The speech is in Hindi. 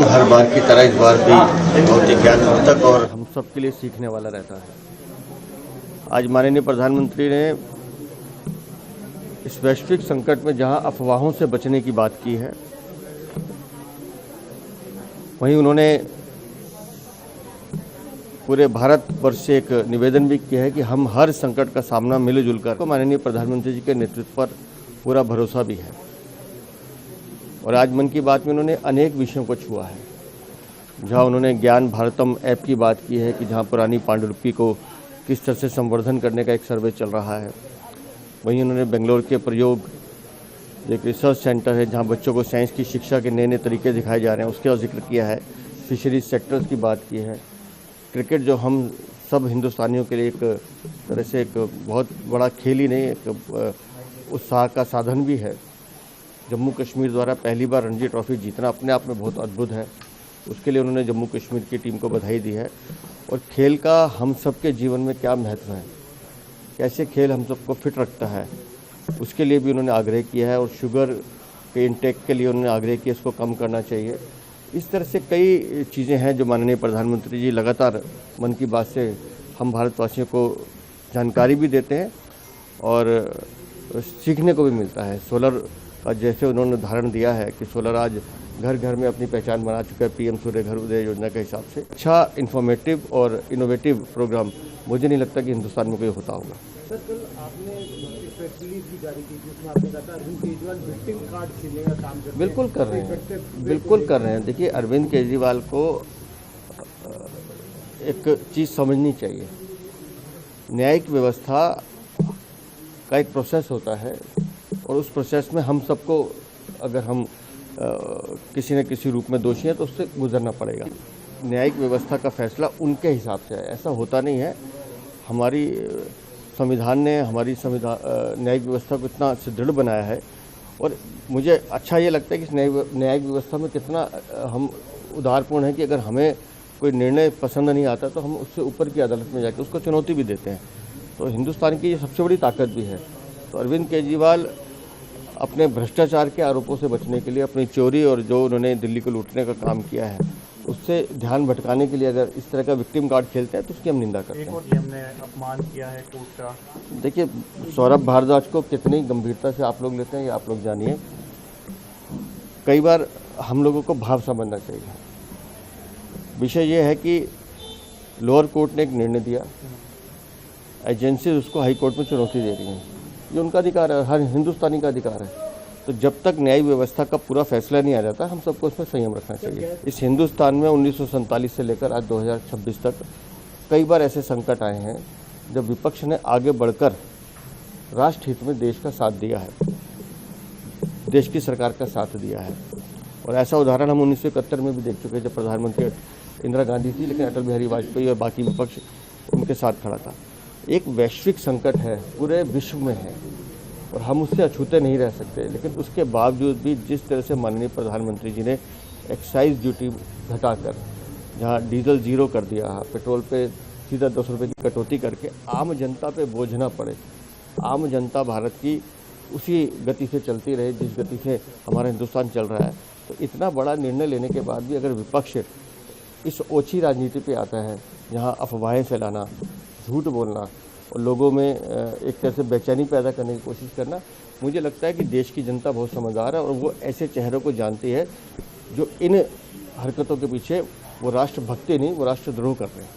हर बार की तरह इस बार भी बहुत ही ज्ञानवर्धक और हम सबके लिए सीखने वाला रहता है। आज माननीय प्रधानमंत्री ने इस वैश्विक संकट में जहां अफवाहों से बचने की बात की है, वहीं उन्होंने पूरे भारतवर्ष से एक निवेदन भी किया है कि हम हर संकट का सामना मिलजुल कर, माननीय प्रधानमंत्री जी के नेतृत्व पर पूरा भरोसा भी है। और आज मन की बात में उन्होंने अनेक विषयों को छुआ है, जहां उन्होंने ज्ञान भारतम ऐप की बात की है कि जहां पुरानी पांडुलिपि को किस तरह से संवर्धन करने का एक सर्वे चल रहा है। वहीं उन्होंने बेंगलोर के प्रयोग एक रिसर्च सेंटर है जहां बच्चों को साइंस की शिक्षा के नए नए तरीके दिखाए जा रहे हैं, उसका जिक्र किया है। फिशरीज सेक्टर्स की बात की है। क्रिकेट जो हम सब हिंदुस्तानियों के लिए एक तरह से एक बहुत बड़ा खेल ही नहीं, एक उत्साह का साधन भी है। जम्मू कश्मीर द्वारा पहली बार रणजी ट्रॉफी जीतना अपने आप में बहुत अद्भुत है। उसके लिए उन्होंने जम्मू कश्मीर की टीम को बधाई दी है। और खेल का हम सबके जीवन में क्या महत्व है, कैसे खेल हम सबको फिट रखता है, उसके लिए भी उन्होंने आग्रह किया है। और शुगर के इंटेक के लिए उन्होंने आग्रह किया इसको कम करना चाहिए। इस तरह से कई चीज़ें हैं जो माननीय प्रधानमंत्री जी लगातार मन की बात से हम भारतवासियों को जानकारी भी देते हैं और सीखने को भी मिलता है। सोलर का जैसे उन्होंने उदाहरण दिया है कि सोलर आज घर घर में अपनी पहचान बना चुका है पीएम सूर्य घर उदय योजना के हिसाब से। अच्छा इन्फॉर्मेटिव और इनोवेटिव प्रोग्राम मुझे नहीं लगता कि हिंदुस्तान में कोई होता होगा। सर, कल आपने एक प्रेस रिलीज भी जारी की जिसमें आपने कहा था अरविंद केजरीवाल विक्टिम कार्ड खेलने का काम करते हैं। बिल्कुल कर रहे हैं, बिल्कुल कर रहे हैं। देखिए, अरविंद केजरीवाल को एक चीज़ समझनी चाहिए, न्यायिक व्यवस्था का एक प्रोसेस होता है और उस प्रोसेस में हम सबको, अगर हम किसी न किसी रूप में दोषी हैं तो उससे गुजरना पड़ेगा। न्यायिक व्यवस्था का फैसला उनके हिसाब से है, ऐसा होता नहीं है। हमारी संविधान ने हमारी न्यायिक व्यवस्था को इतना सुदृढ़ बनाया है और मुझे अच्छा ये लगता है कि इस न्यायिक व्यवस्था में कितना हम उदारपूर्ण है कि अगर हमें कोई निर्णय पसंद नहीं आता तो हम उससे ऊपर की अदालत में जाकर उसको चुनौती भी देते हैं। तो हिंदुस्तान की ये सबसे बड़ी ताकत भी है। तो अरविंद केजरीवाल अपने भ्रष्टाचार के आरोपों से बचने के लिए, अपनी चोरी और जो उन्होंने दिल्ली को लूटने का काम किया है उससे ध्यान भटकाने के लिए अगर इस तरह का विक्टिम कार्ड खेलते हैं तो उसकी हम निंदा करते हैं। एक और हमने अपमान किया है कोर्ट का। देखिए, सौरभ भारद्वाज को कितनी गंभीरता से आप लोग लेते हैं ये आप लोग जानिए। कई बार हम लोगों को भाव समझना चाहिए। विषय ये है कि लोअर कोर्ट ने एक निर्णय दिया, एजेंसी उसको हाई कोर्ट में चुनौती दे रही है। ये उनका अधिकार है, हर हिंदुस्तानी का अधिकार है। तो जब तक न्यायिक व्यवस्था का पूरा फैसला नहीं आ जाता हम सबको उसमें संयम रखना चाहिए। इस हिंदुस्तान में 1947 से लेकर आज 2026 तक कई बार ऐसे संकट आए हैं जब विपक्ष ने आगे बढ़कर राष्ट्र हित में देश का साथ दिया है, देश की सरकार का साथ दिया है। और ऐसा उदाहरण हम 1971 में भी देख चुके हैं जब प्रधानमंत्री इंदिरा गांधी थी, लेकिन अटल बिहारी वाजपेयी और बाकी विपक्ष उनके साथ खड़ा था। एक वैश्विक संकट है, पूरे विश्व में है और हम उससे अछूते नहीं रह सकते। लेकिन उसके बावजूद भी जिस तरह से माननीय प्रधानमंत्री जी ने एक्साइज ड्यूटी घटाकर, जहां डीजल जीरो कर दिया, पेट्रोल पे सीधा 10 रुपये की कटौती करके आम जनता पे बोझ ना पड़े, आम जनता भारत की उसी गति से चलती रहे जिस गति से हमारा हिंदुस्तान चल रहा है। तो इतना बड़ा निर्णय लेने के बाद भी अगर विपक्ष इस ओछी राजनीति पे आता है जहाँ अफवाहें फैलाना, झूठ बोलना और लोगों में एक तरह से बेचैनी पैदा करने की कोशिश करना, मुझे लगता है कि देश की जनता बहुत समझदार है और वो ऐसे चेहरों को जानती है जो इन हरकतों के पीछे वो राष्ट्र भक्ति नहीं, वो राष्ट्रद्रोह कर रहे हैं।